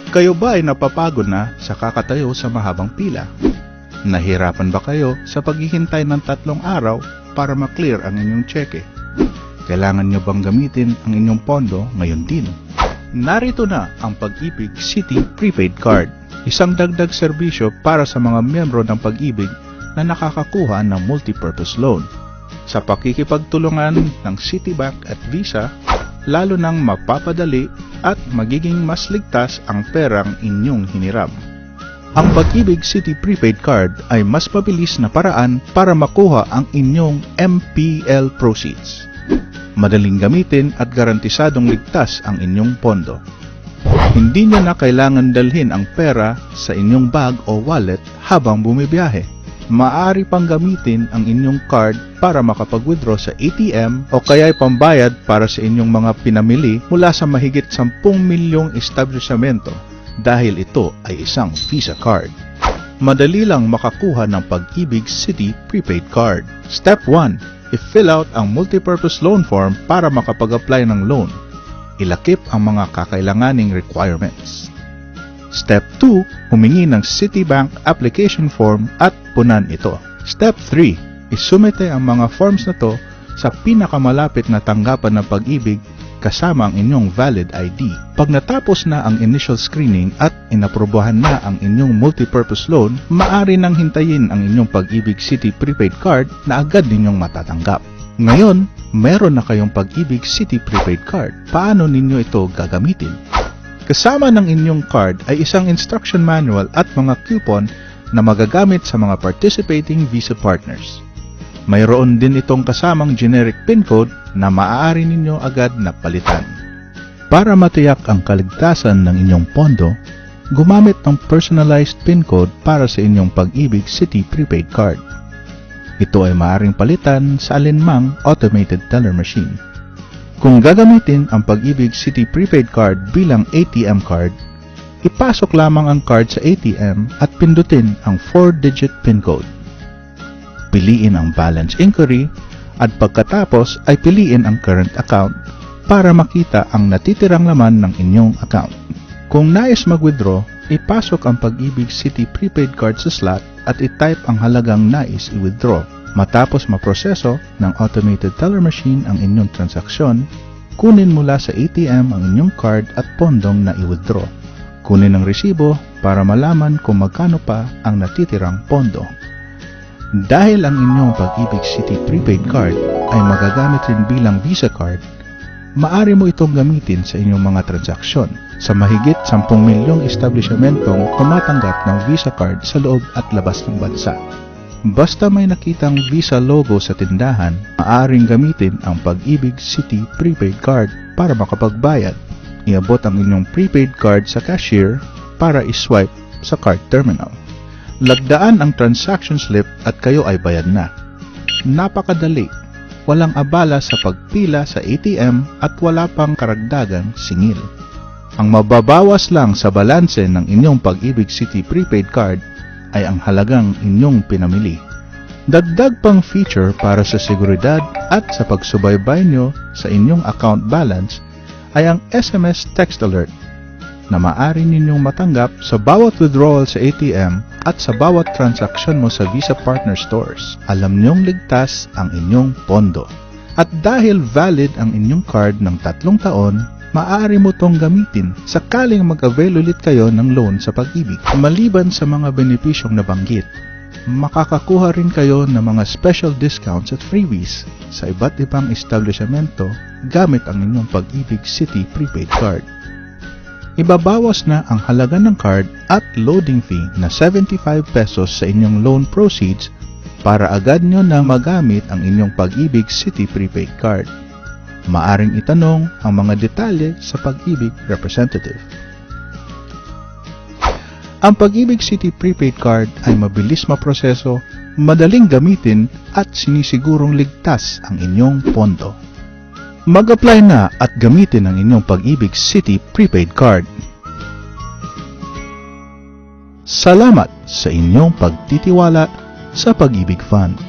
Kayo ba ay napapagod na sa kakatayo sa mahabang pila? Nahirapan ba kayo sa paghihintay ng 3 araw para maklear ang inyong cheque? Kailangan nyo bang gamitin ang inyong pondo ngayon din? Narito na ang Pag-ibig City Prepaid Card, isang dagdag serbisyo para sa mga miyembro ng Pag-ibig na nakakakuha ng multipurpose loan. Sa pakikipagtulungan ng Citibank at Visa, lalo nang mapapadali at magiging mas ligtas ang perang inyong hiniram. Ang Pag-ibig City Prepaid Card ay mas mabilis na paraan para makuha ang inyong MPL proceeds. Madaling gamitin at garantisadong ligtas ang inyong pondo. Hindi nyo na kailangan dalhin ang pera sa inyong bag o wallet habang bumibiyahe. Maaari pang gamitin ang inyong card para makapag-withdraw sa ATM o kaya'y pambayad para sa inyong mga pinamili mula sa mahigit 10 milyong establishmento dahil ito ay isang Visa card. Madali lang makakuha ng Pag-ibig City Prepaid Card. Step 1. I-fill out ang multipurpose loan form para makapag-apply ng loan. Ilakip ang mga kakailanganing requirements. Step 2. Humingi ng Citibank application form at punan ito. Step 3. Isumite ang mga forms na to sa pinakamalapit na tanggapan ng Pag-ibig kasama ang inyong valid ID. Pag natapos na ang initial screening at inaprubahan na ang inyong multipurpose loan, maaari nang hintayin ang inyong Pag-ibig City Prepaid Card na agad ninyong matatanggap. Ngayon, meron na kayong Pag-ibig City Prepaid Card. Paano ninyo ito gagamitin? Kasama ng inyong card ay isang instruction manual at mga coupon na magagamit sa mga participating Visa partners. Mayroon din itong kasamang generic PIN code na maaari ninyo agad na palitan. Para matiyak ang kaligtasan ng inyong pondo, gumamit ng personalized PIN code para sa inyong Pag-ibig City Prepaid Card. Ito ay maaaring palitan sa alinmang automated teller machine. Kung gagamitin ang Pag-ibig City Prepaid Card bilang ATM card, ipasok lamang ang card sa ATM at pindutin ang 4-digit PIN code. Piliin ang balance inquiry at pagkatapos ay piliin ang current account para makita ang natitirang laman ng inyong account. Kung nais mag-withdraw, ipasok ang Pag-ibig City Prepaid Card sa slot at i-type ang halagang nais i-withdraw. Matapos maproseso ng automated teller machine ang inyong transaksyon, kunin mula sa ATM ang inyong card at pondong na i-withdraw. Kunin ang resibo para malaman kung magkano pa ang natitirang pondo. Dahil ang inyong Pag-ibig City Prepaid Card ay magagamit rin bilang Visa card, maaari mo itong gamitin sa inyong mga transaksyon sa mahigit 10 milyong establishmentong tumatanggap ng Visa card sa loob at labas ng bansa. Basta may nakitang Visa logo sa tindahan, maaaring gamitin ang Pag-ibig City Prepaid Card para makapagbayad. Iabot ang inyong prepaid card sa cashier para iswipe sa card terminal. Lagdaan ang transaction slip at kayo ay bayad na. Napakadali, walang abala sa pagpila sa ATM at wala pang karagdagang singil. Ang mababawas lang sa balanse ng inyong Pag-ibig City Prepaid Card ay ang halagang inyong pinamili. Dagdag pang feature para sa seguridad at sa pagsubaybay nyo sa inyong account balance ay ang SMS text alert na maaari ninyong matanggap sa bawat withdrawal sa ATM at sa bawat transaksyon mo sa Visa Partner Stores. Alam nyong ligtas ang inyong pondo. At dahil valid ang inyong card ng 3 taon, maaari mo tong gamitin sakaling mag-avail ulit kayo ng loan sa Pag-ibig. Maliban sa mga benepisyong nabanggit, makakakuha rin kayo ng mga special discounts at freebies sa iba't ibang establishmento gamit ang inyong Pag-ibig City Prepaid Card. Ibabawas na ang halaga ng card at loading fee na 75 pesos sa inyong loan proceeds para agad nyo na magamit ang inyong Pag-ibig City Prepaid Card. Maaring itanong ang mga detalye sa Pag-ibig representative. Ang Pag-ibig City Prepaid Card ay mabilis maproseso, madaling gamitin at sinisigurong ligtas ang inyong pondo. Mag-apply na at gamitin ang inyong Pag-ibig City Prepaid Card. Salamat sa inyong pagtitiwala sa Pag-ibig Fund.